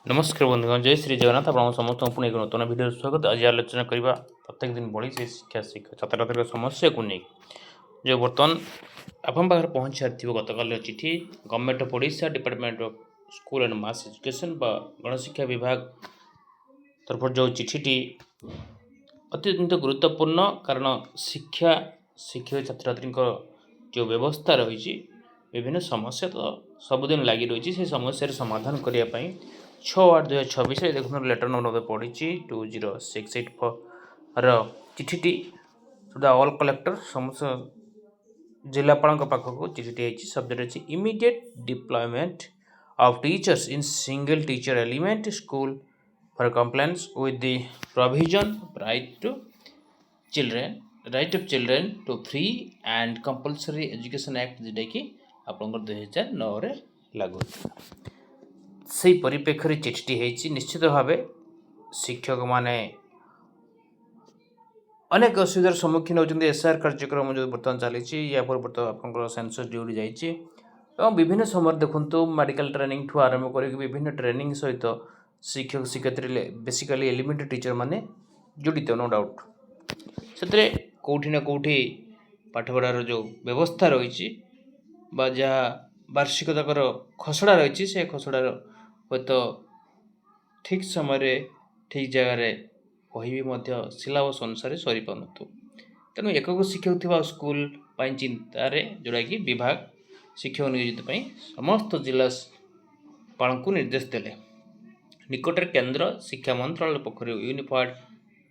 नमस्कार बंधुगण, जय श्री जगन्नाथ। आप समस्त पुणी एक नूतन भिडियो स्वागत। आज आलोचना करवा प्रत्येक दिन बढ़ी से शिक्षा छात्र छात्री समस्या को नहीं जो बर्तमान आपन पाखे पहुँच सारी गतकाल चिठी government of Odisha department of school and mass education गणशिक्षा विभाग तरफ जो चिठीटी अत्यंत गुरुत्वपूर्ण, कारण शिक्षा शिक्षक छात्र छात्री जो व्यवस्था रही विभिन्न समस्या तो सबुदिन लगी रही से समस्या समाधान करने 6/8/2026 देखो लेटर नंबर पढ़ी 20684 चिठीटी सुधा ऑल कलेक्टर समस्त जिलापाल पाखक चिठीटी सब्जेक्ट अच्छी immediate deployment of teachers in single teacher element school for compliance with the provision right of children to free and compulsory education act जोटा कि आपंकर 2009 लागू से परिप्रेक्षी चिठीटी होती। निश्चित भाव शिक्षक माने अनेक असुविधार सम्मुखीन होती। एसआर कार्यक्रम जो बर्तमान चली या बर्तमान आप सेंसस ड्यूटी जाइए विभिन्न समय देखूँ मेडिकल ट्रेनिंग ठू आरंभ कर विभिन्न ट्रेनिंग सहित शिक्षक शिक्षयित्री बेसिकली एलिमेंटरी टीचर माने जोड़ित नो डाउट से कौटी ना कौटी पाठपढ़ार जो व्यवस्था रही जहाँ वार्षिकताकर खसड़ा रही से खसड़ार हे तो ठीक समय ठीक जगार कह सिलेबस अनुसार सरी पान तेणु एकक शिक्षक थी स्कूल चिंतार जोड़ा कि विभाग शिक्षक नियोजित समस्त जिलापाल को निर्देश देले। निकटर केंद्र शिक्षा मंत्रालय पक्ष यूनिफाइड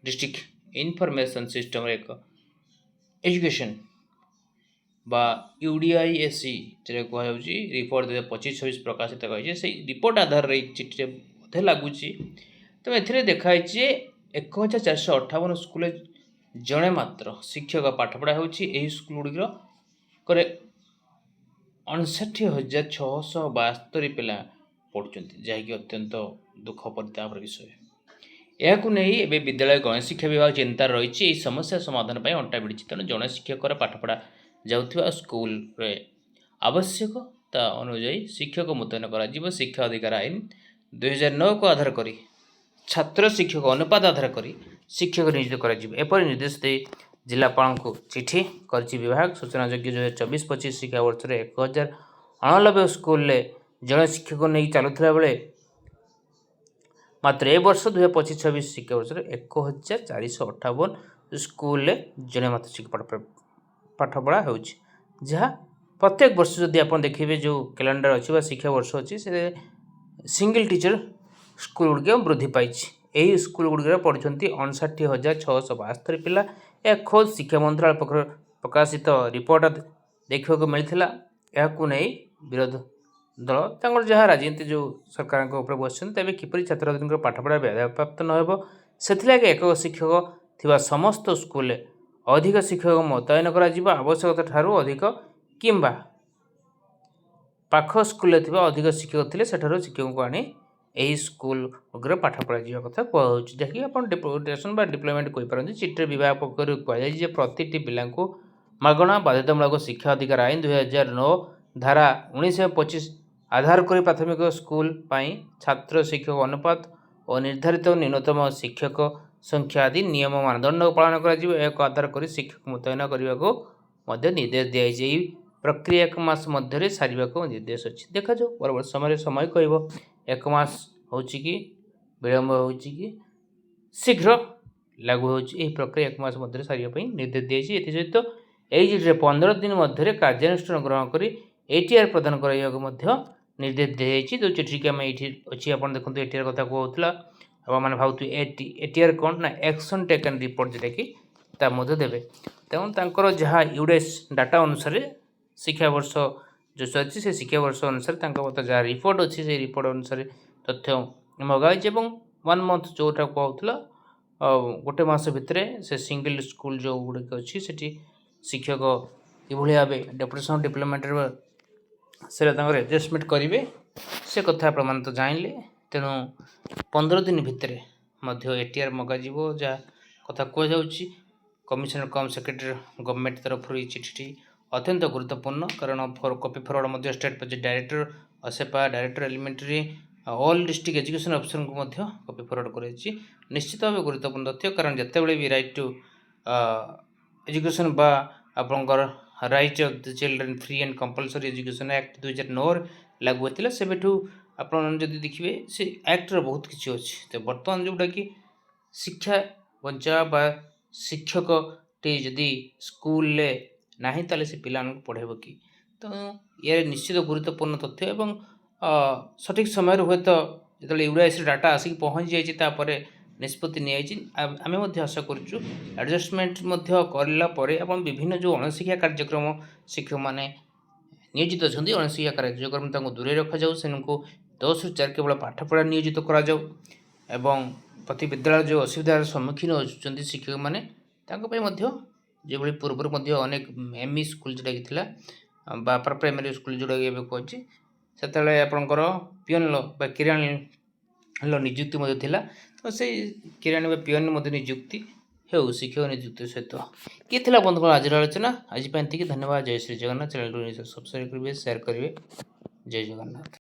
डिस्ट्रिक्ट इनफॉरमेशन सिस्टम एक एजुकेशन बा यूडीआईएससी कह रिपोर्ट 2025-26 प्रकाशित से रिपोर्ट आधार चिठी बोधे लगुच तो ये देखाई 1458 स्कूल जड़े मात्र शिक्षक पाठपढ़ा हो स्कूल गुड़िक 59,672 पिला पढ़ुं जहाँकि अत्यंत दुख परितापर विषय। यह नहीं विद्यालय गणशिक्षा विभाग चिंतार रही समस्या समाधान पर अंटा भिड़ी तेणु जड़े शिक्षक पाठपढ़ा जाऊा स्कूल आवश्यकता अनुजाई शिक्षक मुतयन कर शिक्षा अधिकार आईन 2009 को आधार कर छात्र शिक्षक अनुपात आधार कर शिक्षक नियोजित कर निर्देश दे जिलापाल को चिठी कर विभाग। सूचना योग्य 2024-25 शिक्षा वर्ष 1099 स्कूल जड़े शिक्षक नहीं चलुला बेले मात्र ए वर्ष 2025-26 शिक्षा वर्ष 1458 स्कूल जड़े मात्र शिक्षक पाठपढ़ा हो जहाँ प्रत्येक वर्ष जदि आप देखिए जो कैलेंडर अच्छी शिक्षा वर्ष अच्छी से सिंगल टीचर स्कूल गुड़िक वृद्धि पाई। यही स्कूल गुड़िक पढ़ुं 59,672 पिला। यह खोज शिक्षा मंत्रालय पक्ष प्रकाशित रिपोर्ट देखा मिलता। यह नहीं विरोध दल जहाँ राजनीति जो सरकार बस तेज किपर छात्र छात्री पाठपढ़ा व्याप्त नहेब से एक शिक्षक थिबा समस्त स्कूल अधिक शिक्षक मुतयन कर आवश्यकता ठारू अधिक किंबा पाख स्कूल अधिक शिक्षक थे सेठार शिक्षक को आनी यही स्कूल पाठ पढ़ा कथा कहूँ जहाँकि आप डेपुटेशन डिप्लॉयमेंट कहींपारती। चिठी विभाग पक्ष कहुई प्रति पिला मागणा बाध्यतामूलक शिक्षा अधिकार आईन 2009 धारा 1925 आधार कर प्राथमिक स्कूल छात्र शिक्षक अनुपात और निर्धारित न्यूनतम शिक्षक संख्या आदि नियम मानदंड पालन कर आधार कर शिक्षक मुतयन करने को निर्देश दिखाई। प्रक्रिया 1 मास मध्य सारे निर्देश अच्छी देखा जाओ परवर्त समय कह 1 मास हो कि विलम्ब हो कि शीघ्र लागू हो प्रक्रिया 1 मास मध्य सारे निर्देश दिखाई। एसहित यही चिठी 15 दिन मध्य कार्यानुष्ठान ग्रहण कर एटीआर प्रदान करने निर्देश दिखाई। जो चिठी की आम ये अच्छी आप देखते एटीआर कथा कहला मैंने भावु एटीआर कौन ना एक्शन टेकन रिपोर्ट जोटा कि देवे तेणु जहाँ यूडेस डाटा अनुसार शिक्षा वर्ष जो अच्छी से शिक्षा वर्ष अनुसार जहाँ रिपोर्ट अच्छी से रिपोर्ट अनुसार तथ्य मगाई 1 मंथ जोटा कहला गोटे मास भितर से सिंगल स्कूल जो गुड़िक अच्छी से शिक्षक किभली भाव डेपुटेशन डिप्लॉयमेंट से एडजस्टमेंट करेंगे से कथा प्रमाण तो जानले। तेणु 15 दिन भितर एटीआर मगाज जहाँ कथा कहु कमिशनर कम सेक्रेटरी गवर्नमेंट तरफ चिठी अत्यंत गुरुत्वपूर्ण, कारण copy forward state project director OSEPA director elementary all district education officer को मध्य कॉपी फॉरवर्ड कराई निश्चित भाव गुरुत्वपूर्ण तथ्य कारण जितेबाला भी राइट टू एजुकेशन बा आपंकर right of the children free and compulsory education act 2009 लागू होता से आप देखिए से एक्टर बहुत किसी अच्छी तो बर्तमान जोटा कि शिक्षा बंचा बा शिक्षक टे जदि स्कूल ना ताले से पिला पढ़ेब कि तो ये निश्चित गुरुत्वपूर्ण तथ्य एवं सठिक समय हुए तो जो यूआईएस डाटा आसिक पहुँच जापर निष्पत्ति आम आशा करुँ एडजस्टमेंट करा विभिन्न जो अणशिक्षा कार्यक्रम शिक्षक मैंने नियोजित अच्छा अणशिक्षा कार्यक्रम दूरे रखा जाऊ से 10 ରୁ 4 केवल पाठपढ़ा नियोजित करा जाऊ एवं प्रति विद्यालय जो असुविधार सम्मुखीन होती शिक्षक मैंने जो पूर्व अनेक एमई स्कूल जोटा कि अपर प्राइमरी स्कूल जोटा कि कहूँ से आपंकर पियन किराणी निजुक्ति थिला तो से किराणी पियन निजुक्ति हो शिक्षक निजुक्ति सहित किए थिला बंधुगण आज आलोचना आज धन्यवाद। जय श्री जगन्नाथ। चैनल को सब्सक्राइब करेंगे शेयर करेंगे। जय जगन्नाथ।